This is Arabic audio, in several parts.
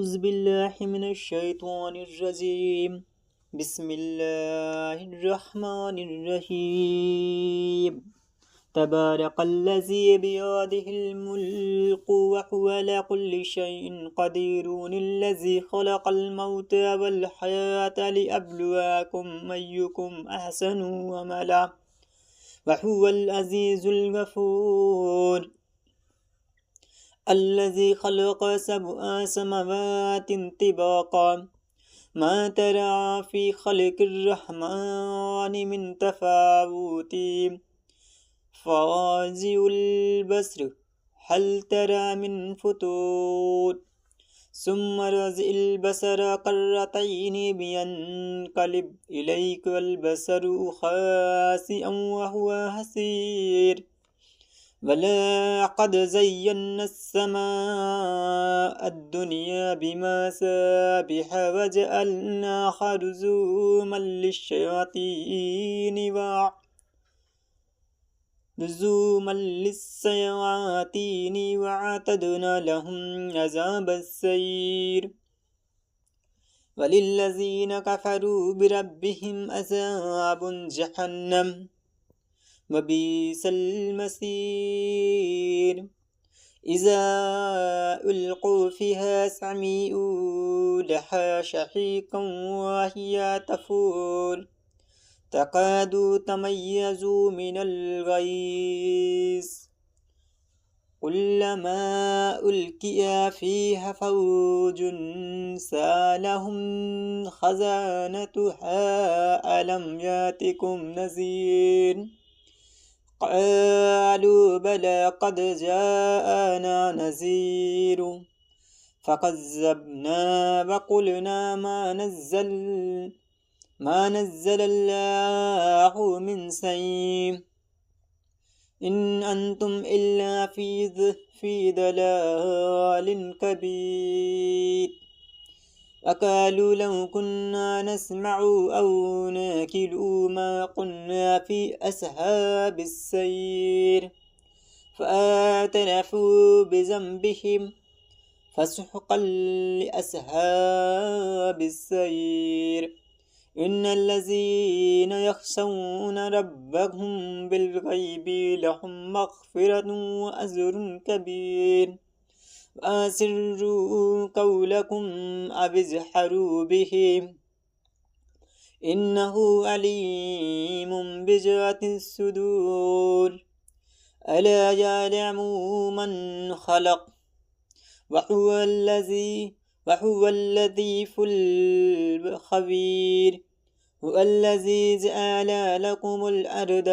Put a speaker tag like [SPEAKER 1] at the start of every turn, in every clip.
[SPEAKER 1] أعوذ بالله من الشيطان الرجيم. بسم الله الرحمن الرحيم. تبارك الذي بيده الملك وهو على كل شيء قدير، الذي خلق الموت والحياة ليبلوكم أيكم أحسن عملا وهو العزيز الغفور. الذي خلق سبع سماوات طباقا ما ترى في خلق الرحمن من تفاوت فارجع البصر هل ترى من فتور ثم ارجع البصر كرتين ينقلب إليك البصر خاسئا وهو حسير. ولقد زينا السماء الدنيا بمصابيح وجعلناها رجوما للشياطين وأعتدنا لهم عذاب السعير. وللذين كفروا بربهم عذاب جهنم وبئس المصير. إذا ألقوا فيها سمعوا لها شهيقا وهي تفور تكاد تميز من الغيظ كلما ألقي فيها فوج سألهم خزنتها ألم يأتكم نذير قالوا بلى قد جاءنا نذير فكذبنا وقلنا ما نزل الله من شيء إن أنتم إلا في ضلال كبير. وقالوا لو كنا نسمع أو ناكل ما كنا في أصحاب السعير فاعترفوا بذنبهم فسحقا لأصحاب السعير. إن الذين يخشون ربهم بالغيب لهم مغفرة وأجر كبير. وأسروا قولكم أو اجهروا به إنه عليم بذات الصدور. ألا يعلم من خلق وهو اللطيف الخبير. هو الذي جعل لكم الأرض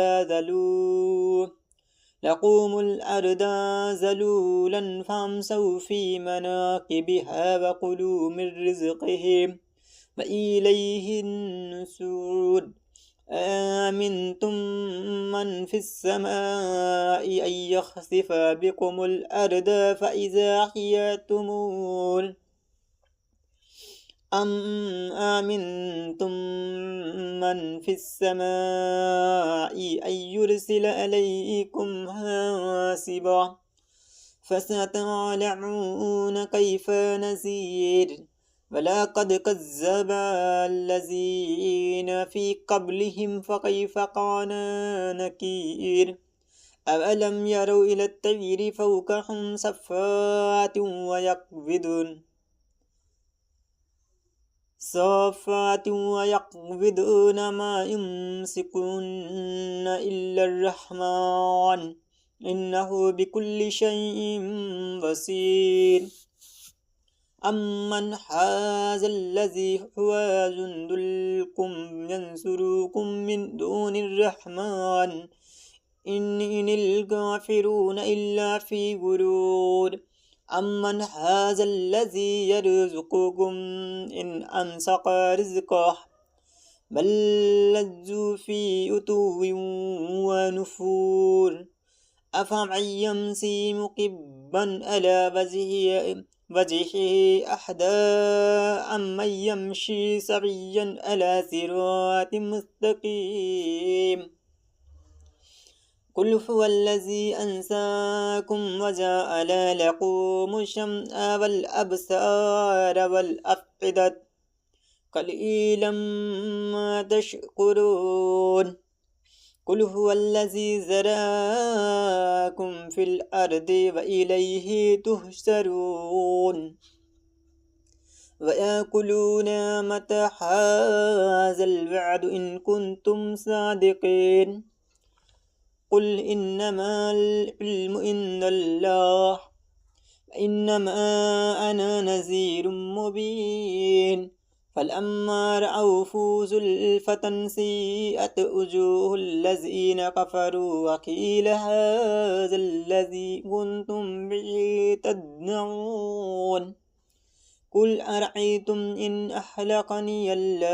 [SPEAKER 1] ذلولا فامشوا في مناكبها وكلوا من رزقه وإليه النشور. آمنتم من في السماء أن يخسف بكم الأرض فإذا هي تمور أم آمنتم من في السماء أن يرسل عليكم حاصبا فستعلمون كيف نذير. ولقد كذب الذين في قبلهم فكيف كان نكير. أولم يروا إلى الطير فوقهم صافات ويقبضن ما يمسكون إلا الرحمن إنه بكل شيء بصير. أمن هذا الذي هو جند لكم ينصركم من دون الرحمن إن الكافرون إلا في غرور. أمن هذا الذي يرزقكم إن أمسك رزقه بل لجوا في عتو ونفور. أفمن يمشي مكبا على وجهه أحدى أمن يمشي سويا على صراط مستقيم. قل هو الذي أنساكم وجعل لكم السمع والأبصار والأفئدة قليلا ما تشكرون قل هو الذي زرعكم في الأرض وإليه تحشرون ويقولون متى هذا الوعد إن كنتم صادقين قل إنما العلم عند الله إنما أنا نذير مبين فلما رأوه زلفة سيئت وجوه الذين كفروا وقيل هذا الذي كنتم به تدعون قل أرأيتم إن أهلكني الله